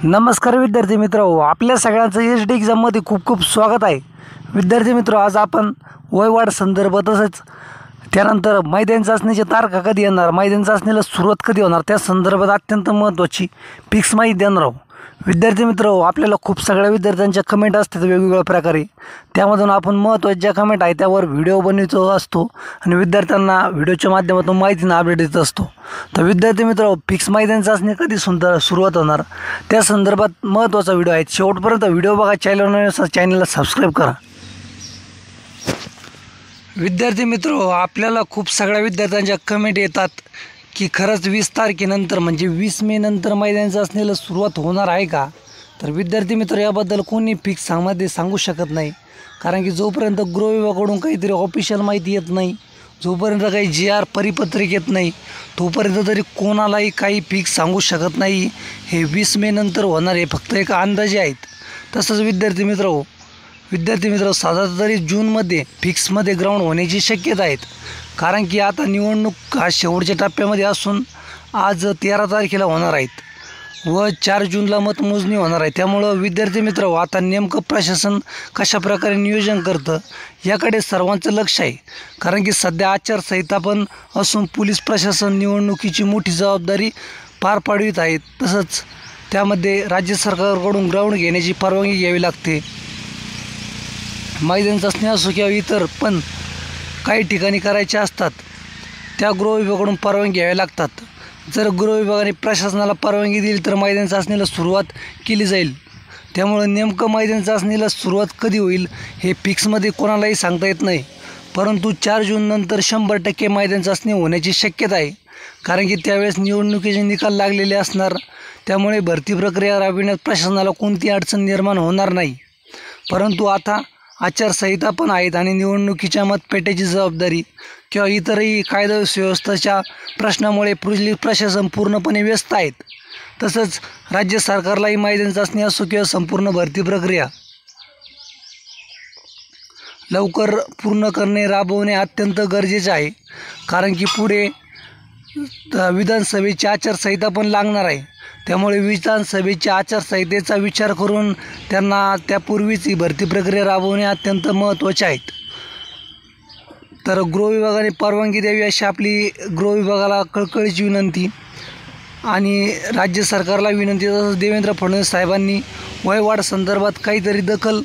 नमस्कार विद्यार्थी मित्र, आपल्या सगळ्यांचं एच.डी एक्झाममध्ये खूप खूप स्वागत आहे. विद्यार्थी मित्र, आज आपण वयवाढ संदर्भ तसंच त्यानंतर मैदानी चाचणीची तारखा कधी येणार, मैदानी चाचणीला सुरुवात कधी होणार, त्या संदर्भात अत्यंत महत्त्वाची फिक्स माहिती देणार आहोत. विद्यार्थी मित्र, आपल्याला खूप सगळ्या विद्यार्थ्यांच्या कमेंट असतात वेगवेगळ्या प्रकारे. त्यामधून आपण महत्त्वाच्या ज्या कमेंट आहे त्यावर व्हिडिओ बनवतो असतो आणि विद्यार्थ्यांना व्हिडिओच्या माध्यमातून माहितीनं अपडेट देत असतो. तर विद्यार्थी मित्र, फिक्स मैदानी चाचणी कधी सुरुवात होणार त्या संदर्भात महत्त्वाचा व्हिडिओ आहे. शेवटपर्यंत व्हिडिओ बघा. चॅनलला सबस्क्राईब करा. विद्यार्थी मित्र, आपल्याला खूप सगळ्या विद्यार्थ्यांच्या कमेंट येतात की खरंच 20 तारखेनंतर म्हणजे 20 मे नंतर मैदानी चाचणीला सुरुवात होणार आहे का. तर विद्यार्थी मित्र, याबद्दल कोणी फिक्स सांगू शकत नाही, कारण की जोपर्यंत गृह विभागाकडून काहीतरी ऑफिशियल माहिती येत नाही, जोपर्यंत काही GR परिपत्रक येत नाही, तोपर्यंत तरी कोणालाही काही फिक्स सांगू शकत नाही. हे 20 मे नंतर होणार हे फक्त एक अंदाजे आहेत. तसंच विद्यार्थी मित्र साधारण तरी जूनमध्ये फिक्समध्ये ग्राउंड होण्याची शक्यता आहेत, कारण की आता निवडणूक हा शेवटच्या टप्प्यामध्ये असून आज 13 तारखेला होणार आहेत व 4 जूनला मतमोजणी होणार आहे. त्यामुळं विद्यार्थी मित्र, आता नेमकं प्रशासन कशाप्रकारे नियोजन करतं याकडे सर्वांचं लक्ष आहे, कारण की सध्या आचारसंहिता पण असून पोलीस प्रशासन निवडणुकीची मोठी जबाबदारी पार पाडवित आहेत. तसंच त्यामध्ये राज्य सरकारकडून ग्राउंड घेण्याची परवानगी घ्यावी लागते. मैदानी चाचणी असो किंवा इतर पण काही ठिकाणी करायचे असतात, त्या गृह विभागाकडून परवानगी घ्याव्या लागतात. जर गृह विभागाने प्रशासनाला परवानगी दिली तर मैदानी चाचणीला सुरुवात केली जाईल. त्यामुळे नेमकं मैदानी चाचणीला सुरुवात कधी होईल हे फिक्समध्ये कोणालाही सांगता येत नाही, परंतु 4 जून नंतर 100% मैदानी चाचणी होण्याची शक्यता आहे, कारण की त्यावेळेस निवडणुकीचे निकाल लागलेले असणार. त्यामुळे भरती प्रक्रिया राबविण्यात प्रशासनाला कोणती अडचण निर्माण होणार नाही. परंतु आता आचारसंहिता पण आहेत आणि निवडणुकीच्या मतपेट्याची जबाबदारी किंवा इतरही कायदा सुव्यवस्थेच्या प्रश्नामुळे पोलीस प्रशासन पूर्णपणे व्यस्त आहेत. तसंच राज्य सरकारलाही मैदानी चाचणी असो किंवा संपूर्ण भरती प्रक्रिया लवकर पूर्ण राबवणे अत्यंत गरजेचे आहे, कारण की पुढे विधानसभेची आचारसंहिता पण लागणार आहे. त्यामुळे विधानसभेच्या आचारसंहितेचा विचार करून त्यांना त्यापूर्वीच ही भरती प्रक्रिया राबवणे अत्यंत महत्त्वाचे आहेत. तर गृह विभागाने परवानगी द्यावी अशी आपली गृह विभागाला कळकळीची विनंती आणि राज्य सरकारला विनंती. तसंच देवेंद्र फडणवीस साहेबांनी वयवाढ संदर्भात काहीतरी दखल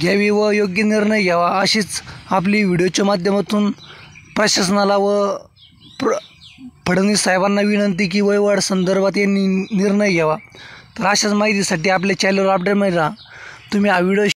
घ्यावी व योग्य निर्णय घ्यावा अशीच आपली व्हिडिओच्या माध्यमातून प्रशासनाला व फडणवीस साहेबांना विनंती की वयवाढ संदर्भात यांनी निर्णय घ्यावा. तर अशाच माहितीसाठी आपल्या चॅनलवर अपडेट मिळवा. तुम्ही हा व्हिडिओ